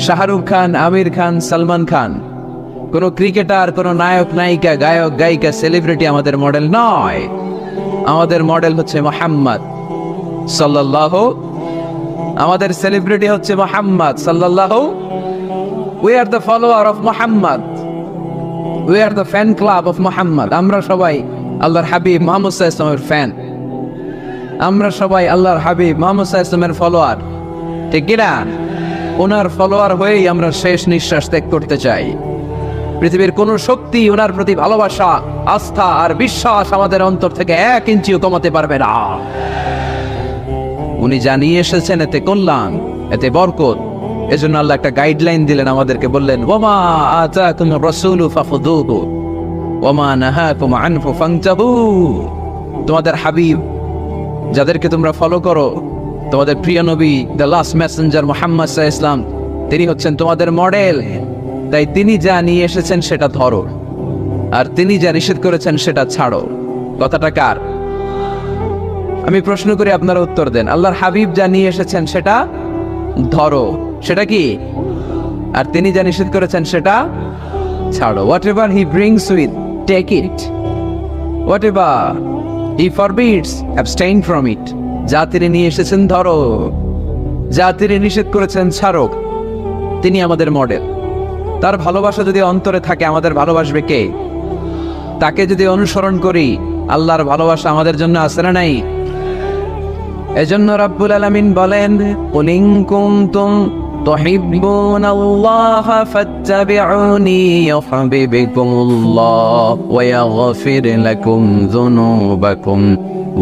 শাহরুখ খান, আমির খান, সালমান খান, কোন ক্রিকেটার, কোন নায়ক নায়িকা, গায়ক গায়িকা, সেলিব্রিটি আমাদের মডেল নয়। আমাদের মডেল হচ্ছে মুহাম্মদ সাল্লাল্লাহু, আমাদের সেলিব্রিটি হচ্ছে মুহাম্মদ সাল্লাল্লাহু। We are the follower of Muhammad, we are the fan club of Muhammad. আমরা সবাই আল্লাহর হাবিব মুহাম্মদ সাল্লাল্লাহু আলাইহি ওয়াসাল্লামের ফ্যান, আমরা সবাই আল্লাহর হাবিব মুহাম্মদ সাল্লাল্লাহু আলাইহি ওয়াসাল্লামের ফলোয়ার, ঠিক কি না? ওনার ফলোয়ার হয়েই আমরা শেষ নিঃশ্বাস ত্যাগ করতে চাই। পৃথিবীর কোন শক্তি ওনার প্রতি ভালোবাসা, আস্থা আর বিশ্বাস আমাদের অন্তর থেকে 1 ইঞ্চিও কমাতে পারবে না। উনি জানিয়ে এসেছেন এতে কল্যাণ, এতে বরকত। এজন্য আল্লাহ একটা গাইডলাইন দিলেন আমাদেরকে, বললেন ওয়ামা আতাকুম রাসূলু ফাখুযুহু ওয়ামা নাহাকুম আনহু ফান্তাহু। তোমাদের হাবিব, যাদেরকে তোমরা ফলো করো, তোমাদের প্রিয় নবী, দ্য লাস্ট মেসেঞ্জার মুহাম্মদ সাল্লাল্লাহু আলাইহি ওয়াসাল্লাম, তিনি হচ্ছেন তোমাদের মডেল। তাই তিনি যা নিয়ে এসেছেন সেটা ধরো, আর তিনি যা নিষেধ করেছেন সেটা ছাড়ো। কথাটা কার? আমি প্রশ্ন করি, আপনারা উত্তর দেন। আল্লাহর হাবিব যা নিয়ে এসেছেন সেটা ধরো, সেটা কি? আর তিনি যা নিষেধ করেছেন সেটা ছাড়ো। Whatever he brings with, take it. Whatever he forbids, abstain from it. যা তিনি নিয়ে এসেছেন ধরো, যা তিনি নিষেধ করেছেন ছাড়ো। তিনি আমাদের মডেল। তার ভালোবাসা যদি অন্তরে থাকে, আমাদের ভালোবাসবে কে? তাকে যদি অনুসরণ করি, আল্লাহর ভালোবাসা আমাদের জন্য আছে না নাই? এজন্য রাব্বুল আলামিন বলেন, কুল ইন কুনতুম তুহিব্বুনাল্লাহা ফাত্তাবিউনি ইউহিব্বুকুমুল্লাহ ওয়া ইয়াগফির লাকুম যুনুবাকুম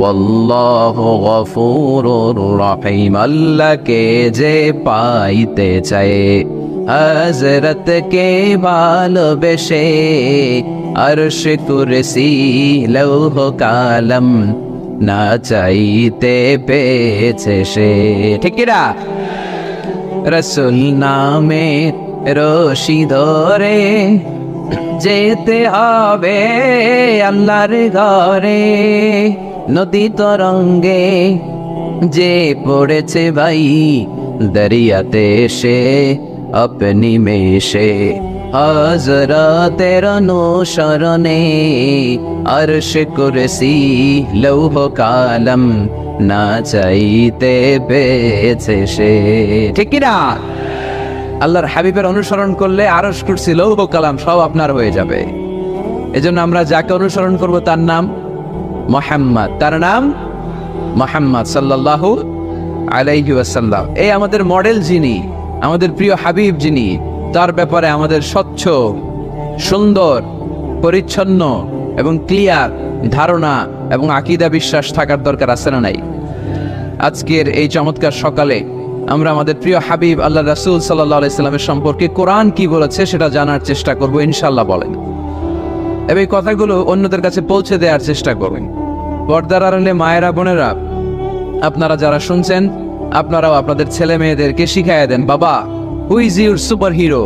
ওয়াল্লাহু গফুরুর রহিম। আল্লাহকে যে পাইতে চায়, হযরত কে ভালোবেসে, আরশ কুরসি লৌহ কালাম না চাইতে পেয়েছে সে। ঠিক কি না? রাসূল নামে রশি ধরে যেতে হবে আল্লাহর ঘরে। নদী তরঙ্গে যে পড়েছে ভাই, দরিয়াতে সে আপনি মেশে। হযরতের অনুসরণে আরশ কুরসি লৌহ কালাম না চাইতে পেয়েছে সে। ঠিক কি না? আল্লাহর হাবিবের অনুসরণ করলে আরশ কুরসি লৌহ কালাম সব আপনার হয়ে যাবে। এজন্য আমরা যাকে অনুসরণ করব তার নাম মুহাম্মদ, তার নাম মুহাম্মদ সাল্লাল্লাহু আলাইহি ওয়াসাল্লাম। এই আমাদের মডেল যিনি, আমাদের প্রিয় হাবিব যিনি, তার ব্যাপারে আমাদের স্বচ্ছ, সুন্দর, পরিচ্ছন্ন এবং ক্লিয়ার ধারণা এবং আকীদা, বিশ্বাস থাকার দরকার আছে না নাই? আজকের এই চমৎকার সকালে আমরা আমাদের প্রিয় হাবিব আল্লাহ রাসূল সাল্লাল্লাহু আলাইহি সাল্লামের সম্পর্কে কোরআন কি বলেছে সেটা জানার চেষ্টা করব ইনশাআল্লাহ। বলেন, এবং এই কথাগুলো অন্যদের কাছে পৌঁছে দেওয়ার চেষ্টা করবেন। পর্দার আড়ালে মায়েরা, বোনেরা, আপনারা যারা শুনছেন, আপনারাও আপনাদের ছেলে মেয়েদেরকে শিখাইয়া দেন, বাবা, who is your super hero,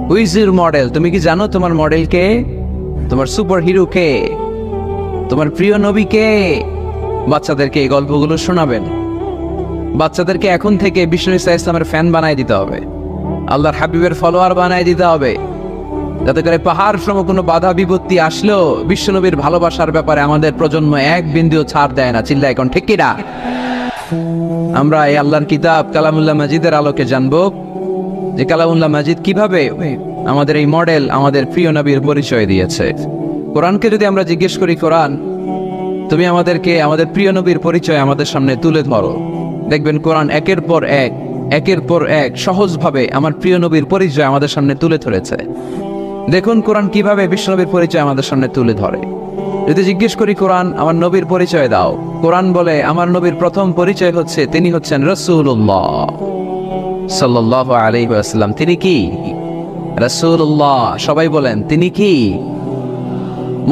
who is your model? তুমি কি জানো তোমার মডেল কে? তোমার সুপার হিরো কে? তোমার প্রিয় নবী কে? বাচ্চাদেরকে এই গল্পগুলো শোনাবেন। বাচ্চাদেরকে এখন থেকে বিষ্ণু ইসলামের ফ্যান বানাই দিতে হবে, আল্লাহর হাবিবের ফলোয়ার বানাই দিতে হবে, যাতে করে পাহাড় সম কোনো বাধা বিপত্তি আসলেও বিশ্বনবীর ভালোবাসার ব্যাপারে আমাদের প্রজন্ম 1 বিন্দুও ছাড় দেয় না। চিল্লা এখন ঠিক কিনা? আমরা এই আল্লাহর কিতাব কালামুল্লাহ মাজিদের আলোকে জানবো যে কালামুল্লাহ মাজিদ কিভাবে আমাদের এই মডেল, আমাদের প্রিয় নবীর পরিচয় দিয়েছে। কোরআনকে যদি আমরা জিজ্ঞেস করি, কোরআন তুমি আমাদেরকে আমাদের প্রিয় নবীর পরিচয় আমাদের সামনে তুলে ধরো, দেখবেন কোরআন একের পর এক সহজভাবে আমার প্রিয় নবীর পরিচয় আমাদের সামনে তুলে ধরেছে। দেখুন কোরআন কিভাবে বিশ্বনবীর পরিচয় আমাদের সামনে তুলে ধরে। যদি জিজ্ঞেস করি, কোরআন আমার নবীর পরিচয় দাও, কোরআন বলে আমার নবীর প্রথম পরিচয় হচ্ছে তিনি হচ্ছেন রাসূলুল্লাহ সাল্লাল্লাহু আলাইহি ওয়াসাল্লাম। তিনি কি? রাসূলুল্লাহ। সবাই বলেন, তিনি কি?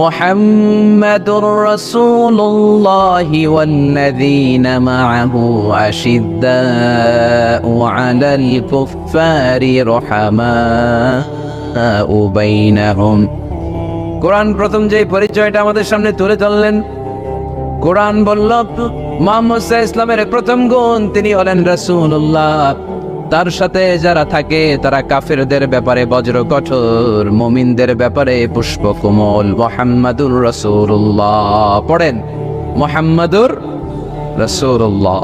মুহাম্মাদুর রাসূলুল্লাহি ওয়াল্লাযীনা মাআহু আশিদ্দাউ আলাল কুফফারি রুহামাউ বাইনাহুম। কোরআন প্রথম যে পরিচয়টা আমাদের সামনে তুলে ধরলেন, কোরআন বলল মুহাম্মদ সাল্লাল্লাহু আলাইহি ওয়াসাল্লামের প্রথম গুণ তিনি হলেন রাসূলুল্লাহ। তার সাথে যারা থাকে তারা কাফেরদের ব্যাপারে বজ্র কঠোর, মুমিনদের ব্যাপারে পুষ্প কোমল। মুহাম্মাদুর রাসূলুল্লাহ পড়েন, মুহাম্মাদুর রাসূলুল্লাহ।